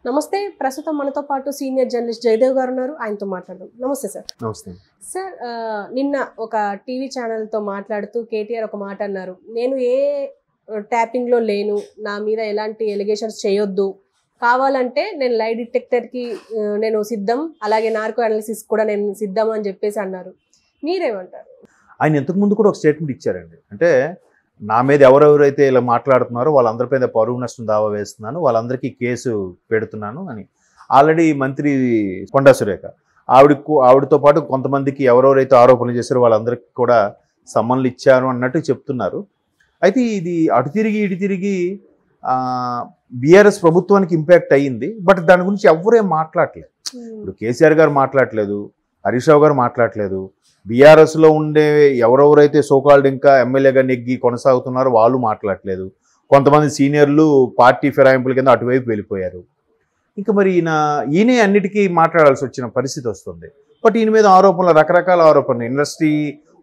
నమస్తే. ప్రస్తుతం మనతో పాటు సీనియర్ జర్నలిస్ట్ జయదేవ్ గారు ఉన్నారు. ఆయనతో మాట్లాడదాం. నమస్తే సార్. నమస్తే సార్, నిన్న ఒక టీవీ ఛానల్తో మాట్లాడుతూ కేటీఆర్ ఒక మాట అన్నారు. నేను ఏ ట్యాపింగ్లో లేను, నా మీద ఎలాంటి ఎలిగేషన్స్ చేయొద్దు, కావాలంటే నేను లై డిటెక్టర్కి నేను సిద్ధం, అలాగే నార్కో అనాలిసిస్ కూడా నేను సిద్ధం అని చెప్పేసి అన్నారు. మీరేమంటారు? ఆయన ఇంతకుముందు కూడా ఒక స్టేట్మెంట్ ఇచ్చారండి. అంటే నా మీద ఎవరెవరైతే ఇలా మాట్లాడుతున్నారో వాళ్ళందరిపైన పరువు నష్టం దావా వేస్తున్నాను, వాళ్ళందరికీ కేసు పెడుతున్నాను అని. ఆల్రెడీ మంత్రి కొండా సురేఖ ఆవిడతో పాటు కొంతమందికి ఎవరెవరైతే ఆరోపణలు చేశారో వాళ్ళందరికీ కూడా సమ్మన్లు ఇచ్చారు అన్నట్టు చెప్తున్నారు. అయితే ఇది అటు తిరిగి ఇటు తిరిగి బీఆర్ఎస్ ప్రభుత్వానికి ఇంపాక్ట్ అయ్యింది. బట్ దాని గురించి ఎవరేం మాట్లాడలేదు. ఇప్పుడు కేసీఆర్ గారు మాట్లాడలేదు, హరీష్ రావు గారు మాట్లాడలేదు, బీఆర్ఎస్లో ఉండే ఎవరెవరైతే సోకాల్డ్ ఇంకా ఎమ్మెల్యేగా నెగ్గి కొనసాగుతున్నారో వాళ్ళు మాట్లాడలేదు. కొంతమంది సీనియర్లు పార్టీ ఫిరాయింపుల కింద అటువైపు వెళ్ళిపోయారు. ఇంకా మరి ఈయనే అన్నిటికీ మాట్లాడాల్సి వచ్చిన పరిస్థితి వస్తుంది. బట్ ఈయన మీద ఆరోపణలు, రకరకాల ఆరోపణలు, ఇండస్ట్రీ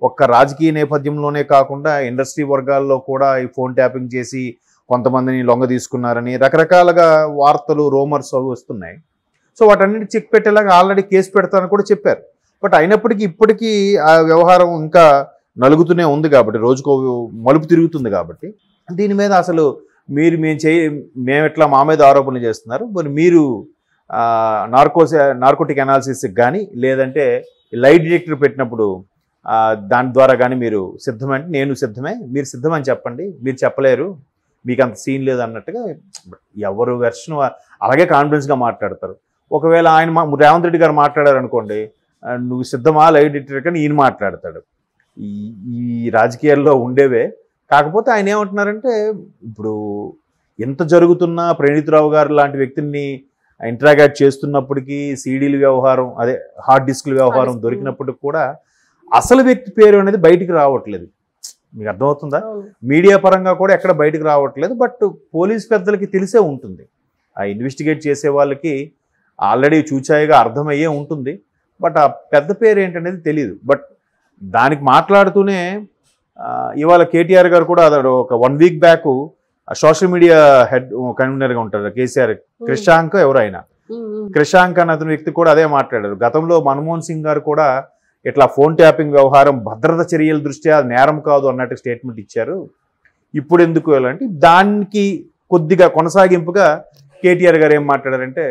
ఒక్క రాజకీయ నేపథ్యంలోనే కాకుండా ఇండస్ట్రీ వర్గాల్లో కూడా ఈ ఫోన్ ట్యాపింగ్ చేసి కొంతమందిని లొంగ తీసుకున్నారని రకరకాలుగా వార్తలు, రూమర్స్ వస్తున్నాయి. సో వాటన్నిటి చెక్ పెట్టేలాగా ఆల్రెడీ కేసు పెడతానని కూడా చెప్పారు. బట్ అయినప్పటికీ ఇప్పటికీ ఆ వ్యవహారం ఇంకా నలుగుతూనే ఉంది కాబట్టి, రోజుకో మలుపు తిరుగుతుంది కాబట్టి దీని మీద అసలు మేము ఎట్లా మా మీద ఆరోపణలు చేస్తున్నారు, మరి మీరు నార్కోటిక్ అనాలిసిస్కి కానీ లేదంటే లైట్ డిటెక్టర్ పెట్టినప్పుడు దాని ద్వారా కానీ మీరు సిద్ధమంటే నేను సిద్ధమే, మీరు సిద్ధమని చెప్పండి, మీరు చెప్పలేరు, మీకు అంత సీన్ లేదు అన్నట్టుగా ఎవరు వెర్షన్ అలాగే కాన్ఫిడెన్స్గా మాట్లాడతారు. ఒకవేళ ఆయన రేవంత్ రెడ్డి గారు మాట్లాడారు అనుకోండి, నువ్వు సిద్ధమా లైవ్ డిటెక్టర్ కానీ ఈయన మాట్లాడతాడు. ఈ రాజకీయాల్లో ఉండేవే. కాకపోతే ఆయన ఏమంటున్నారంటే, ఇప్పుడు ఎంత జరుగుతున్నా ప్రణీత్ రావు గారు లాంటి వ్యక్తిని ఇంట్రాగేట్ చేస్తున్నప్పటికీ సీడీల వ్యవహారం, అదే హార్డ్ డిస్క్ల వ్యవహారం దొరికినప్పటికి కూడా అసలు వ్యక్తి పేరు అనేది బయటికి రావట్లేదు. మీకు అర్థమవుతుందా? మీడియా పరంగా కూడా ఎక్కడ బయటకు రావట్లేదు. బట్ పోలీస్ పెద్దలకి తెలిసే ఉంటుంది, ఆ ఇన్వెస్టిగేట్ చేసే వాళ్ళకి ఆల్రెడీ చూచాయిగా అర్థమయ్యే ఉంటుంది. బట్ ఆ పెద్ద పేరు ఏంటనేది తెలియదు. బట్ దానికి మాట్లాడుతూనే ఇవాళ కేటీఆర్ గారు కూడా ఒక 1 week back social media head కన్వీనర్గా ఉంటారు కేసీఆర్, క్రిషాంక్ ఎవరైనా, క్రిషాంక్ అన్న అతని వ్యక్తి కూడా అదే మాట్లాడారు. గతంలో మన్మోహన్ సింగ్ గారు కూడా ఇట్లా ఫోన్ ట్యాపింగ్ వ్యవహారం భద్రత చర్యల దృష్ట్యా నేరం కాదు అన్నట్టు స్టేట్మెంట్ ఇచ్చారు. ఇప్పుడు ఎందుకు వెళ్ళాలంటే దానికి కొద్దిగా కొనసాగింపుగా కేటీఆర్ గారు ఏం మాట్లాడారంటే,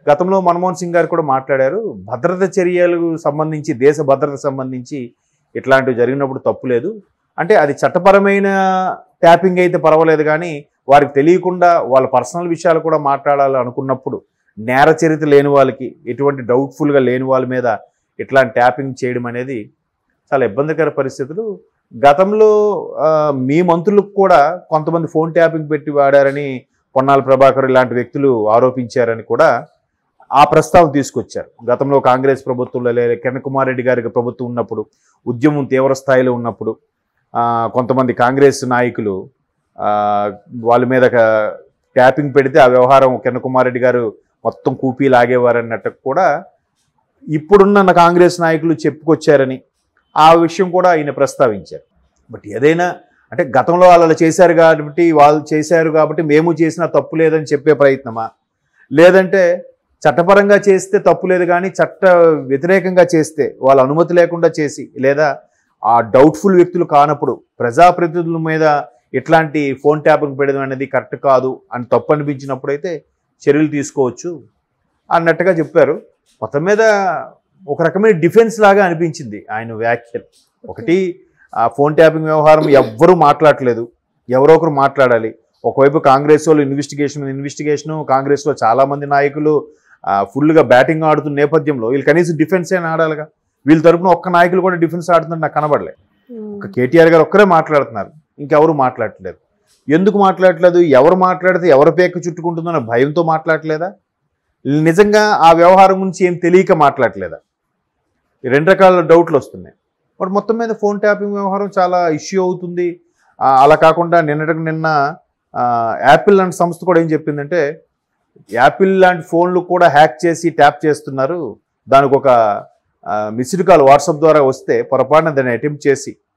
గతంలో మన్మోహన్ సింగ్ గారు కూడా మాట్లాడారు, భద్రత చర్యలకు సంబంధించి, దేశ భద్రత సంబంధించి ఇట్లాంటివి జరిగినప్పుడు తప్పు లేదు, అంటే అది చట్టపరమైన ట్యాపింగ్ అయితే పర్వాలేదు, కానీ వారికి తెలియకుండా వాళ్ళ పర్సనల్ విషయాలు కూడా మాట్లాడాలి అనుకున్నప్పుడు నేర చరిత్ర లేని వాళ్ళకి, ఎటువంటి డౌట్ఫుల్గా లేని వాళ్ళ మీద ఇట్లాంటి ట్యాపింగ్ చేయడం అనేది చాలా ఇబ్బందికర పరిస్థితులు. గతంలో మీ మంత్రులకు కూడా కొంతమంది ఫోన్ ట్యాపింగ్ పెట్టి వాడారని పొన్నాల ప్రభాకర్ ఇలాంటి వ్యక్తులు ఆరోపించారని కూడా ఆ ప్రస్తావన తీసుకొచ్చారు. గతంలో కాంగ్రెస్ ప్రభుత్వంలో లేదా కిరణ్ కుమార్ రెడ్డి గారికి ప్రభుత్వం ఉన్నప్పుడు, ఉద్యమం తీవ్ర స్థాయిలో ఉన్నప్పుడు కొంతమంది కాంగ్రెస్ నాయకులు వాళ్ళ మీద ట్యాపింగ్ పెడితే ఆ వ్యవహారం కిరణ్ కుమార్ రెడ్డి గారు మొత్తం కూపీ లాగేవారన్నట్టు కూడా ఇప్పుడున్న కాంగ్రెస్ నాయకులు చెప్పుకొచ్చారని ఆ విషయం కూడా ఆయన ప్రస్తావించారు. బట్ ఏదైనా అంటే గతంలో వాళ్ళు చేశారు కాబట్టి మేము చేసినా తప్పు లేదని చెప్పే ప్రయత్నమా, లేదంటే చట్టపరంగా చేస్తే తప్పు లేదు కానీ చట్ట వ్యతిరేకంగా చేస్తే వాళ్ళ అనుమతి లేకుండా చేసి, లేదా ఆ డౌట్ఫుల్ వ్యక్తులు కానప్పుడు ప్రజాప్రతినిధుల మీద ఇట్లాంటి ఫోన్ ట్యాపింగ్ పెట్టడం అనేది కరెక్ట్ కాదు అని తప్పు అనిపించినప్పుడైతే చర్యలు తీసుకోవచ్చు అన్నట్టుగా చెప్పారు. మొత్తం మీద ఒక రకమైన డిఫెన్స్ లాగా అనిపించింది ఆయన వ్యాఖ్యలు. ఒకటి, ఆ ఫోన్ ట్యాపింగ్ వ్యవహారం ఎవ్వరూ మాట్లాడలేదు, ఎవరో ఒకరు మాట్లాడాలి. ఒకవైపు కాంగ్రెస్ వాళ్ళు ఇన్వెస్టిగేషను కాంగ్రెస్లో చాలామంది నాయకులు ఫుల్గా బ్యాటింగ్ ఆడుతున్న నేపథ్యంలో వీళ్ళు కనీసం డిఫెన్స్ అయినా ఆడాలిగా. వీళ్ళ తరపున ఒక్క నాయకులు కూడా డిఫెన్స్ ఆడుతున్నట్టు నాకు కనబడలేదు. ఒక కేటీఆర్ గారు ఒక్కరే మాట్లాడుతున్నారు, ఇంకెవరు మాట్లాడట్లేదు. ఎందుకు మాట్లాడట్లేదు? ఎవరు మాట్లాడితే ఎవరి పేక చుట్టుకుంటుందన్న భయంతో మాట్లాడలేదా, నిజంగా ఆ వ్యవహారం గురించి ఏం తెలియక మాట్లాడలేదా? 2 రకాల డౌట్లు వస్తున్నాయి. బట్ మొత్తం మీద ఫోన్ ట్యాపింగ్ వ్యవహారం చాలా ఇష్యూ అవుతుంది. అలా కాకుండా నిన్న యాపిల్ లాంటి సంస్థ కూడా ఏం చెప్పిందంటే, యాపిల్ లాంటి ఫోన్లు కూడా హ్యాక్ చేసి ట్యాప్ చేస్తున్నారు, దానికి ఒక మిస్డ్ కాల్ వాట్సాప్ ద్వారా వస్తే పొరపాటున దాన్ని అటెంప్ట్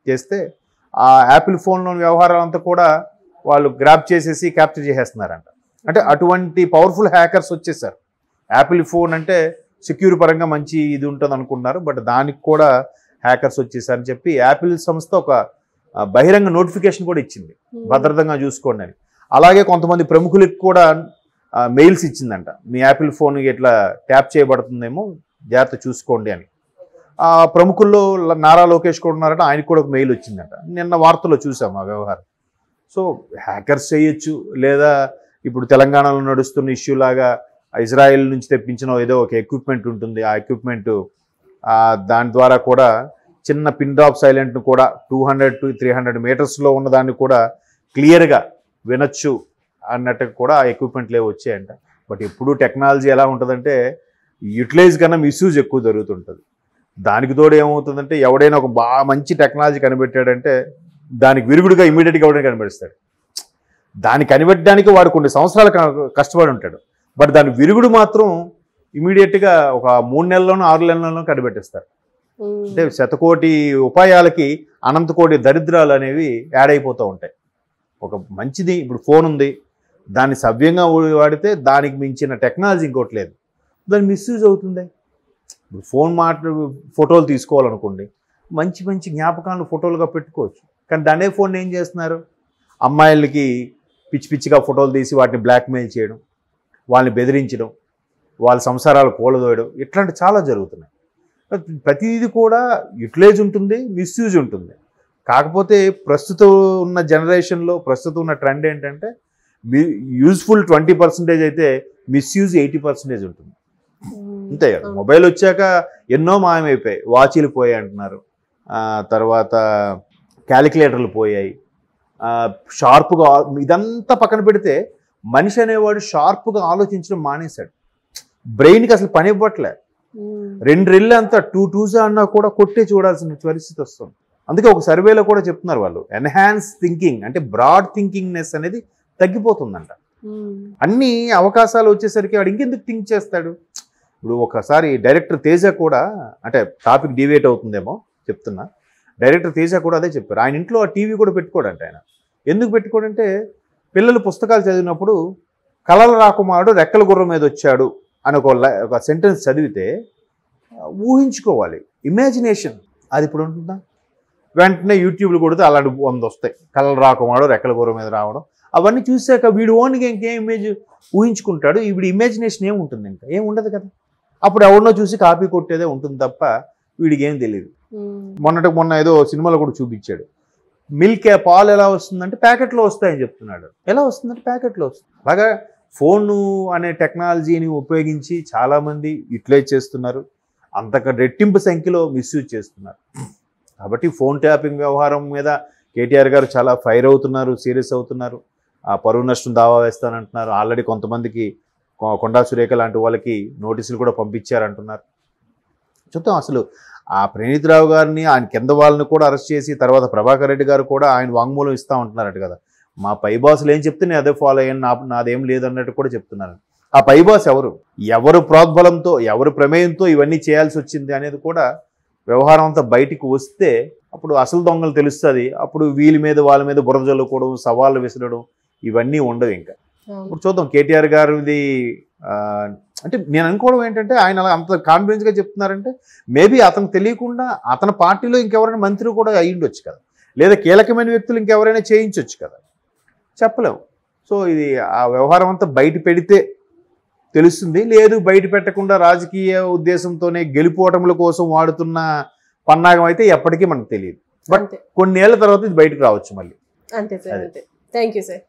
చేస్తే ఆ యాపిల్ ఫోన్లోని వ్యవహారం అంతా కూడా వాళ్ళు గ్రాప్ చేసేసి క్యాప్చర్ చేసేస్తున్నారంట. అంటే అటువంటి పవర్ఫుల్ హ్యాకర్స్ వచ్చేసారు. యాపిల్ ఫోన్ అంటే సెక్యూర్ పరంగా మంచి ఇది ఉంటుంది అనుకున్నారు, బట్ దానికి కూడా హ్యాకర్స్ వచ్చేసారని చెప్పి యాపిల్ సంస్థ ఒక బహిరంగ నోటిఫికేషన్ కూడా ఇచ్చింది, భద్రతంగా చూసుకోండి అని. అలాగే కొంతమంది ప్రముఖులకు కూడా మెయిల్స్ ఇచ్చిందంట, మీ యాపిల్ ఫోన్ ఇట్లా ట్యాప్ చేయబడుతుందేమో జాగ్రత్త చూసుకోండి అని. ఆ ప్రముఖుల్లో నారా లోకేష్ కూడా ఉన్నారట, ఆయనకు కూడా ఒక మెయిల్ వచ్చిందంట. నిన్న వార్తల్లో చూసాం ఆ వ్యవహారం. సో హ్యాకర్స్ చేయొచ్చు, లేదా ఇప్పుడు తెలంగాణలో నడుస్తున్న ఇష్యూ లాగా ఇజ్రాయెల్ నుంచి తెప్పించిన ఏదో ఒక ఎక్విప్మెంట్ ఉంటుంది, ఆ ఎక్విప్మెంట్ దాని ద్వారా కూడా చిన్న పిన్ డ్రాప్ సైలెంట్ను కూడా 200 to 300 మీటర్స్లో ఉన్నదాన్ని కూడా క్లియర్గా వినొచ్చు అన్నట్టు కూడా ఆ ఎక్విప్మెంట్లే వచ్చాయంట. బట్ ఎప్పుడు టెక్నాలజీ ఎలా ఉంటుందంటే యూటిలైజ్ కన్నా మిస్యూజ్ ఎక్కువ జరుగుతుంటుంది. దానికి తోడు ఏమవుతుందంటే ఎవడైనా ఒక బాగా మంచి టెక్నాలజీ కనిపెట్టాడంటే దానికి విరుగుడుగా ఇమీడియట్గా ఎవడైనా కనిపెడతాడు. దాన్ని కనిపెట్టడానికి వాడు కొన్ని సంవత్సరాలు కష్టపడి ఉంటాడు, బట్ దాని విరుగుడు మాత్రం ఇమీడియట్గా ఒక 3 నెలల్లోనూ 6 నెలల్లోనూ కనిపెట్టేస్తారు. అంటే శతకోటి ఉపాయాలకి అనంతకోటి దరిద్రాలు అనేవి యాడ్ అయిపోతూ ఉంటాయి. ఒక మంచిది ఇప్పుడు ఫోన్ ఉంది, దాన్ని సవ్యంగా వాడితే దానికి మించిన టెక్నాలజీ ఇంకోటి లేదు, దాన్ని మిస్యూజ్ అవుతుంది. ఇప్పుడు ఫోన్ ఫోటోలు తీసుకోవాలనుకోండి, మంచి మంచి జ్ఞాపకాలను ఫోటోలుగా పెట్టుకోవచ్చు. కానీ దానే ఫోన్ ఏం చేస్తున్నారు, అమ్మాయిలకి పిచ్చి పిచ్చిగా ఫోటోలు తీసి వాటిని బ్లాక్మెయిల్ చేయడం, వాళ్ళని బెదిరించడం, వాళ్ళ సంసారాలు కూలదోయడం, ఇట్లాంటి చాలా జరుగుతున్నాయి. ప్రతిదీ కూడా యూటిలైజ్ ఉంటుంది, మిస్యూజ్ ఉంటుంది. కాకపోతే ప్రస్తుతం ఉన్న జనరేషన్లో ప్రస్తుతం ఉన్న ట్రెండ్ ఏంటంటే యూజ్ఫుల్ 20% అయితే మిస్యూజ్ 80% ఉంటుంది. అంతే కదా, మొబైల్ వచ్చాక ఎన్నో మాయమైపోయాయి. వాచీలు పోయాయి అంటున్నారు, తర్వాత క్యాలిక్యులేటర్లు పోయాయి, షార్ప్గా ఇదంతా పక్కన పెడితే మనిషి అనేవాడు షార్ప్గా ఆలోచించడం మానేశాడు. బ్రెయిన్కి అసలు పని ఇవ్వట్లే. 2 రెళ్ళు అంతా 2 2s అన్నా కూడా కొట్టే చూడాల్సిన పరిస్థితి వస్తుంది. అందుకే ఒక సర్వేలో కూడా చెప్తున్నారు వాళ్ళు, ఎన్హాన్స్ థింకింగ్ అంటే బ్రాడ్ థింకింగ్నెస్ అనేది తగ్గిపోతుందంట. అన్ని అవకాశాలు వచ్చేసరికి వాడు ఇంకెందుకు థింక్ చేస్తాడు. ఇప్పుడు ఒకసారి డైరెక్టర్ తేజ కూడా, అంటే టాపిక్ డివేట్ అవుతుందేమో చెప్తున్నా, డైరెక్టర్ తేజ కూడా అదే చెప్పారు. ఆయన ఇంట్లో ఆ టీవీ కూడా పెట్టుకోడంట. ఆయన ఎందుకు పెట్టుకోడంటే పిల్లలు పుస్తకాలు చదివినప్పుడు కలల రాకుమారుడు రెక్కల గుర్రం మీద వచ్చాడు అని ఒక సెంటెన్స్ చదివితే ఊహించుకోవాలి, ఇమాజినేషన్. అది ఇప్పుడు ఉంటుందా? వెంటనే యూట్యూబ్లో కొడితే అలాంటి 100 వస్తాయి, కలల రాకుమారుడు రెక్కల గుర్రం మీద రావడం. అవన్నీ చూసాక వీడు ఓన్గా ఇంకేం ఇమేజ్ ఊహించుకుంటాడు. వీడి ఇమాజినేషన్ ఏముంటుంది, ఇంకా ఏం ఉండదు కదా. అప్పుడు ఎవరినో చూసి కాపీ కొట్టేదే ఉంటుంది తప్ప వీడికి ఏం తెలియదు. మొన్న ఏదో సినిమాలో కూడా చూపించాడు, మిల్క్ పాలు ఎలా వస్తుందంటే ప్యాకెట్లో వస్తాయని చెప్తున్నాడు. ఎలా వస్తుందంటే ప్యాకెట్లో వస్తుంది. అలాగా ఫోను అనే టెక్నాలజీని ఉపయోగించి చాలామంది యూటిలైజ్ చేస్తున్నారు, అంతక రెట్టింపు సంఖ్యలో మిస్యూజ్ చేస్తున్నారు. కాబట్టి ఫోన్ ట్యాపింగ్ వ్యవహారం మీద కేటీఆర్ గారు చాలా ఫైర్ అవుతున్నారు, సీరియస్ అవుతున్నారు. ఆ పరువు నష్టం దావా వేస్తానంటున్నారు. ఆల్రెడీ కొంతమందికి కొండా సురేఖ లాంటి వాళ్ళకి నోటీసులు కూడా పంపించారంటున్నారు. చూద్దాం. అసలు ఆ ప్రణీత్ రావు గారిని, ఆయన కింద వాళ్ళని కూడా అరెస్ట్ చేసి తర్వాత ప్రభాకర్ రెడ్డి గారు కూడా ఆయన వాంగ్మూలం ఇస్తూ ఉంటున్నారట కదా. మా పై బాసులు ఏం చెప్తే నేను అదే ఫాలో అయ్యాను, నాదేం లేదన్నట్టు కూడా చెప్తున్నారు. ఆ పై బాస్ ఎవరు ప్రోద్బలంతో, ఎవరు ప్రమేయంతో ఇవన్నీ చేయాల్సి వచ్చింది అనేది కూడా వ్యవహారం అంతా బయటికి వస్తే అప్పుడు అసలు దొంగలు తెలుస్తుంది. అప్పుడు వాళ్ళ మీద బురద జల్లుకోవడం, సవాళ్ళు విసరడం ఇవన్నీ ఉండవు. ఇంకా ఇప్పుడు చూద్దాం కేటీఆర్ గారిది. అంటే నేను అనుకోవడం ఏంటంటే ఆయన అలా అంత కాన్ఫిడెన్స్గా చెప్తున్నారంటే మేబీ అతనికి తెలియకుండా అతని పార్టీలో ఇంకెవరైనా మంత్రి కూడా అయ్యుండొచ్చు కదా, లేదా కీలకమైన వ్యక్తులు ఇంకెవరైనా చేయించవచ్చు కదా, చెప్పలేము. సో ఇది ఆ వ్యవహారం అంతా బయట పెడితే తెలుస్తుంది. లేదు బయట పెట్టకుండా రాజకీయ ఉద్దేశంతోనే గెలుపోవటముల కోసం వాడుతున్న పన్నాగం అయితే ఎప్పటికీ మనకు తెలియదు. బట్ కొన్నేళ్ల తర్వాత ఇది బయటకు రావచ్చు మళ్ళీ. అంతే సార్. అంతే. Thank you sir.